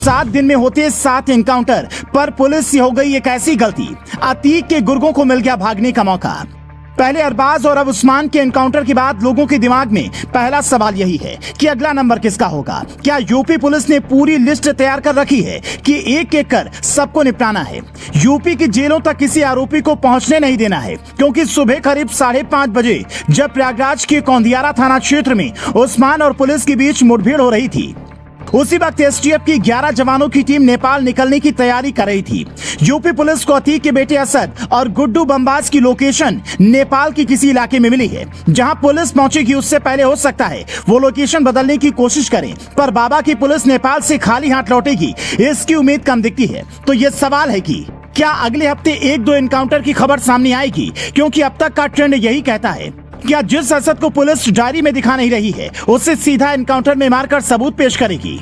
7 दिन में होते 7 एनकाउंटर पर पुलिस से हो गई एक ऐसी गलती। अतीक के गुर्गों को मिल गया भागने का मौका। पहले अरबाज और अब उस्मान के एनकाउंटर के बाद लोगों के दिमाग में पहला सवाल यही है कि अगला नंबर किसका होगा। क्या यूपी पुलिस ने पूरी लिस्ट तैयार कर रखी है कि एक एक कर सबको निपटाना है। यूपी की जेलों तक किसी आरोपी को पहुंचने नहीं देना है, क्योंकि सुबह करीब 5:30 बजे जब प्रयागराज के कौंदियारा थाना क्षेत्र में उस्मान और पुलिस के बीच मुठभेड़ हो रही थी, उसी वक्त एसटीएफ की 11 जवानों की टीम नेपाल निकलने की तैयारी कर रही थी। यूपी पुलिस को अतीक के बेटे असद और गुड्डू बमबाज की लोकेशन नेपाल की किसी इलाके में मिली है। जहां पुलिस पहुंचेगी उससे पहले हो सकता है वो लोकेशन बदलने की कोशिश करें, पर बाबा की पुलिस नेपाल से खाली हाथ लौटेगी इसकी उम्मीद कम दिखती है। तो ये सवाल है कि क्या अगले हफ्ते 1-2 एनकाउंटर की खबर सामने आएगी, क्योंकि अब तक का ट्रेंड यही कहता है क्या जिस असद को पुलिस डायरी में दिखा नहीं रही है उसे सीधा एनकाउंटर में मारकर सबूत पेश करेगी।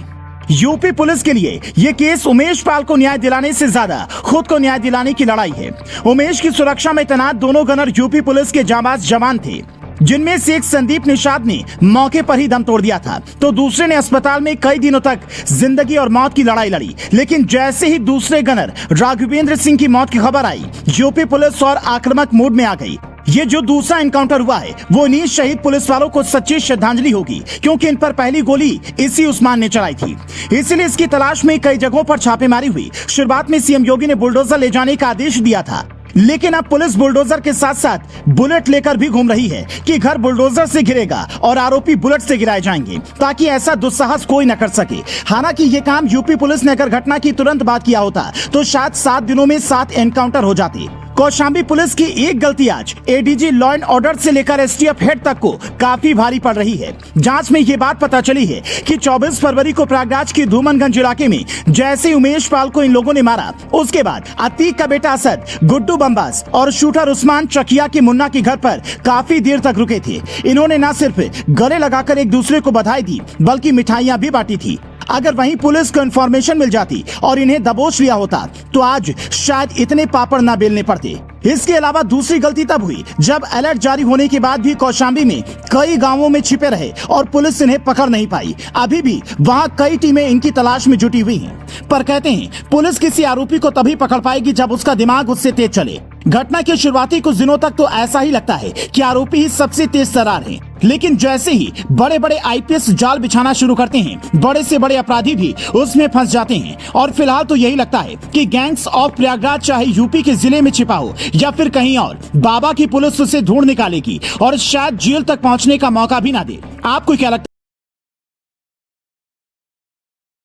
यूपी पुलिस के लिए ये केस उमेश पाल को न्याय दिलाने से ज्यादा खुद को न्याय दिलाने की लड़ाई है। उमेश की सुरक्षा में तैनात दोनों गनर यूपी पुलिस के जांबाज जवान थे, जिनमें से एक संदीप निषाद ने मौके पर ही दम तोड़ दिया था, तो दूसरे ने अस्पताल में कई दिनों तक जिंदगी और मौत की लड़ाई लड़ी। लेकिन जैसे ही दूसरे गनर राघवेंद्र सिंह की मौत की खबर आई, यूपी पुलिस और आक्रामक मूड में आ गई। ये जो दूसरा एनकाउंटर हुआ है वो इन्हीं शहीद पुलिस वालों को सच्ची श्रद्धांजलि होगी, क्योंकि इन पर पहली गोली इसी उस्मान ने चलाई थी। इसलिए इसकी तलाश में कई जगहों पर छापेमारी हुई। शुरुआत में सीएम योगी ने बुलडोजर ले जाने का आदेश दिया था, लेकिन अब पुलिस बुलडोजर के साथ साथ बुलेट लेकर भी घूम रही है कि घर बुलडोजर से गिरेगा और आरोपी बुलेट से गिराए जाएंगे, ताकि ऐसा दुस्साहस कोई न कर सके। हालांकि ये काम यूपी पुलिस ने अगर घटना की तुरंत बाद किया होता तो शायद 7 दिनों में 7 एनकाउंटर हो जाते। कौशाम्बी पुलिस की एक गलती आज एडीजी लॉ एंड ऑर्डर से लेकर एसटीएफ हेड तक को काफी भारी पड़ रही है। जांच में ये बात पता चली है कि 24 फरवरी को प्रयागराज के धूमनगंज इलाके में जैसे उमेश पाल को इन लोगों ने मारा, उसके बाद अतीक का बेटा असद, गुड्डू बमबाज और शूटर उस्मान चकिया के मुन्ना के घर पर काफी देर तक रुके थे। इन्होंने न सिर्फ गले लगाकर एक दूसरे को बधाई दी, बल्कि मिठाइयां भी बांटी थी। अगर वहीं पुलिस को इन्फॉर्मेशन मिल जाती और इन्हें दबोच लिया होता तो आज शायद इतने पापड़ ना बेलने पड़ते। इसके अलावा दूसरी गलती तब हुई जब अलर्ट जारी होने के बाद भी कौशाम्बी में कई गांवों में छिपे रहे और पुलिस इन्हें पकड़ नहीं पाई। अभी भी वहां कई टीमें इनकी तलाश में जुटी हुई हैं, पर कहते हैं पुलिस किसी आरोपी को तभी पकड़ पाएगी जब उसका दिमाग उससे तेज चले। घटना के शुरुआती कुछ दिनों तक तो ऐसा ही लगता है कि आरोपी ही सबसे तेज तर्रार है, लेकिन जैसे ही बड़े बड़े आईपीएस जाल बिछाना शुरू करते हैं, बड़े से बड़े अपराधी भी उसमें फंस जाते हैं। और फिलहाल तो यही लगता है कि गैंग्स ऑफ प्रयागराज चाहे यूपी के जिले में छिपा हो या फिर कहीं और, बाबा की पुलिस उसे ढूंढ निकालेगी और शायद जेल तक पहुंचने का मौका भी ना दे। आपको क्या लगता है?